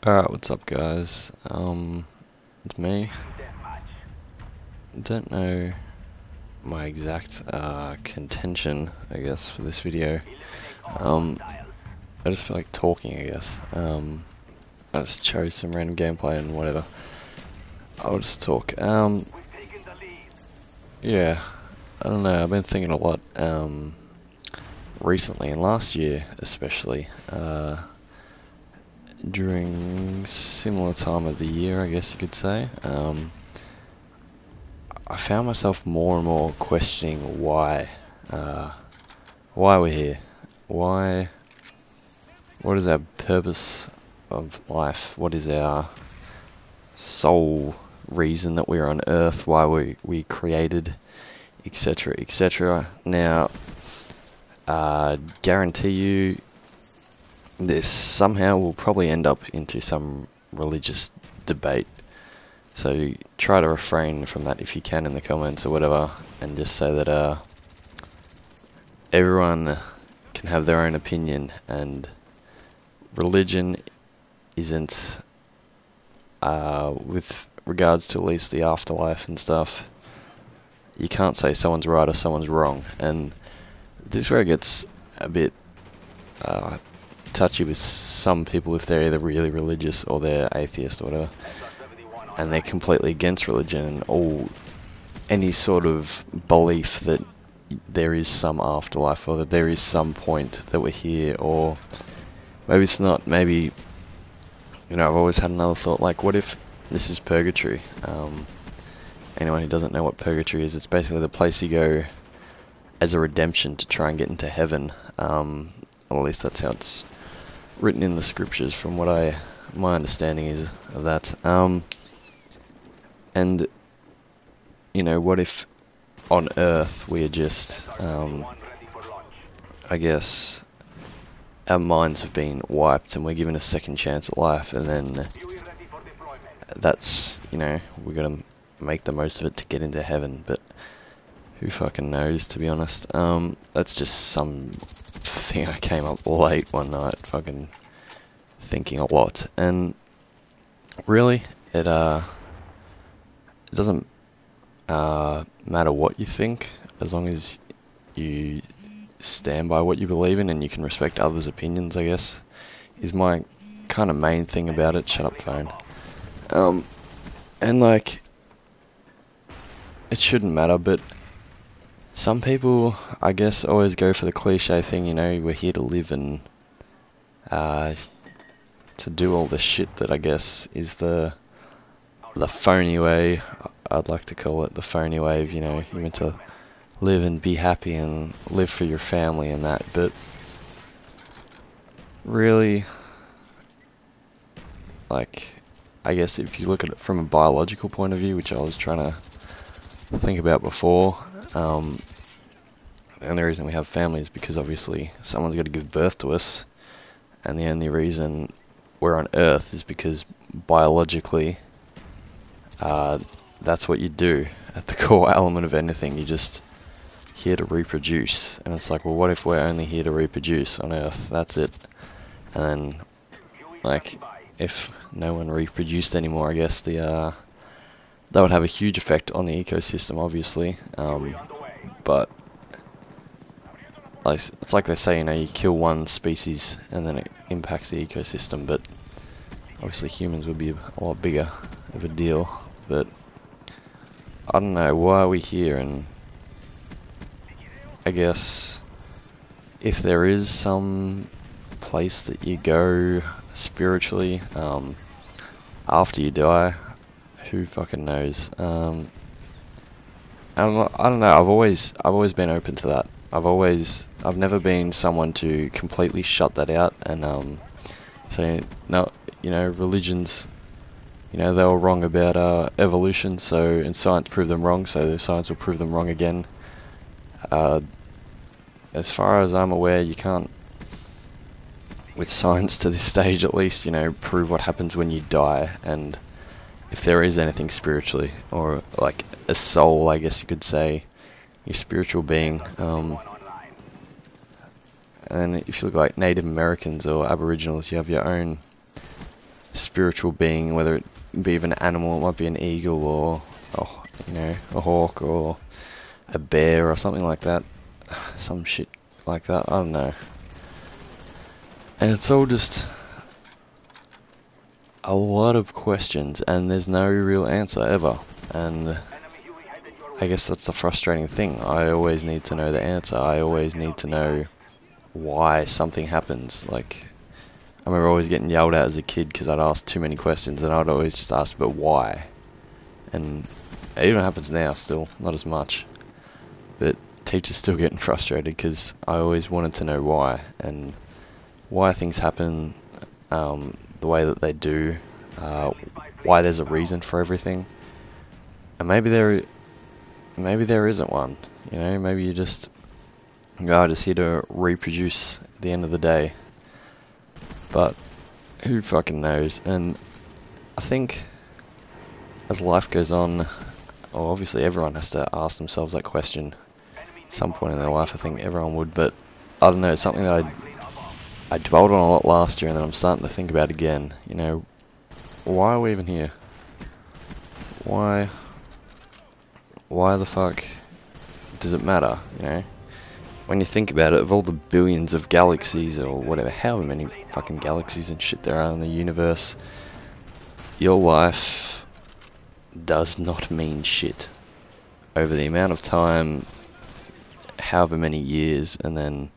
Alright, what's up guys? It's me. Don't know my exact contention, I guess, for this video. I just feel like talking, I guess. I just chose some random gameplay and whatever. I'll just talk. Yeah, I don't know, I've been thinking a lot, recently, and last year especially, during similar time of the year, I guess you could say. I found myself more and more questioning why we're here, why, what is our purpose of life, what is our sole reason that we're on Earth, why we created, etc., etc. Now, guarantee you, this somehow will probably end up into some religious debate. So try to refrain from that if you can in the comments or whatever, and just say that everyone can have their own opinion, and religion isn't, with regards to at least the afterlife and stuff, you can't say someone's right or someone's wrong. And this is where it gets a bit touchy with some people, if they're either really religious or they're atheist or whatever, and they're completely against religion and all any sort of belief that there is some afterlife, or that there is some point that we're here, or maybe it's not. Maybe, you know, I've always had another thought, like, what if this is purgatory? Anyone who doesn't know what purgatory is, it's basically the place you go as a redemption to try and get into heaven. Or at least that's how it's written in the scriptures, from what my understanding is of that. And, you know, what if on Earth we are just, I guess, our minds have been wiped and we're given a second chance at life, and then that's, you know, we're gonna make the most of it to get into heaven, but who fucking knows, to be honest. That's just some thing I came up late one night, fucking thinking a lot, and really, it doesn't matter what you think, as long as you stand by what you believe in and you can respect others' opinions, I guess, is my kind of main thing about it. Shut up, phone. And like, it shouldn't matter, but some people, I guess, always go for the cliche thing, you know, we're here to live and to do all the shit that I guess is the phony way, I'd like to call it, the phony way of, you know, you're meant to live and be happy and live for your family and that, but really, like, I guess if you look at it from a biological point of view, which I was trying to think about before, the only reason we have families is because obviously someone's got to give birth to us, and the only reason we're on Earth is because biologically, that's what you do. At the core element of anything, you're just here to reproduce. And it's like, well, what if we're only here to reproduce on Earth? That's it. And then, like, if no one reproduced anymore, I guess that would have a huge effect on the ecosystem, obviously. But like, it's like they say, you know, you kill one species and then it impacts the ecosystem, but obviously humans would be a lot bigger of a deal. But I don't know, why are we here? And I guess if there is some place that you go spiritually after you die, who fucking knows? I don't know. I've always been open to that. I've never been someone to completely shut that out and say, no, you know, religions, you know, they were wrong about evolution, so, and science proved them wrong, so science will prove them wrong again. As far as I'm aware, you can't, with science to this stage at least, you know, prove what happens when you die, and if there is anything spiritually, or like a soul, I guess you could say, your spiritual being. And if you look like Native Americans or Aboriginals, you have your own spiritual being, whether it be even an animal, it might be an eagle or, oh, you know, a hawk or a bear or something like that. Some shit like that, I don't know. And it's all just a lot of questions, and there's no real answer ever. And I guess that's the frustrating thing. I always need to know the answer. I always need to know why something happens. Like, I remember always getting yelled at as a kid because I'd ask too many questions, and I'd always just ask, but why? And it even happens now still, not as much. But teachers still getting frustrated because I always wanted to know why, and why things happen the way that they do, why there's a reason for everything. And maybe there isn't one, you know, maybe you just are just here to reproduce at the end of the day. But who fucking knows? And I think as life goes on, well, obviously everyone has to ask themselves that question at some point in their life. I think everyone would, but I don't know, it's something that I dwelled on a lot last year, and then I'm starting to think about again. You know, why are we even here? Why the fuck does it matter, you know? When you think about it, of all the billions of galaxies, or whatever, however many fucking galaxies and shit there are in the universe, your life does not mean shit. Over the amount of time, however many years, and then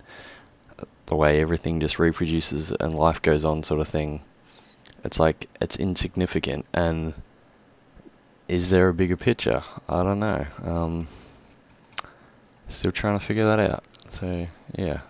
the way everything just reproduces and life goes on sort of thing, it's like, it's insignificant. And is there a bigger picture? I don't know. Still trying to figure that out. So, yeah.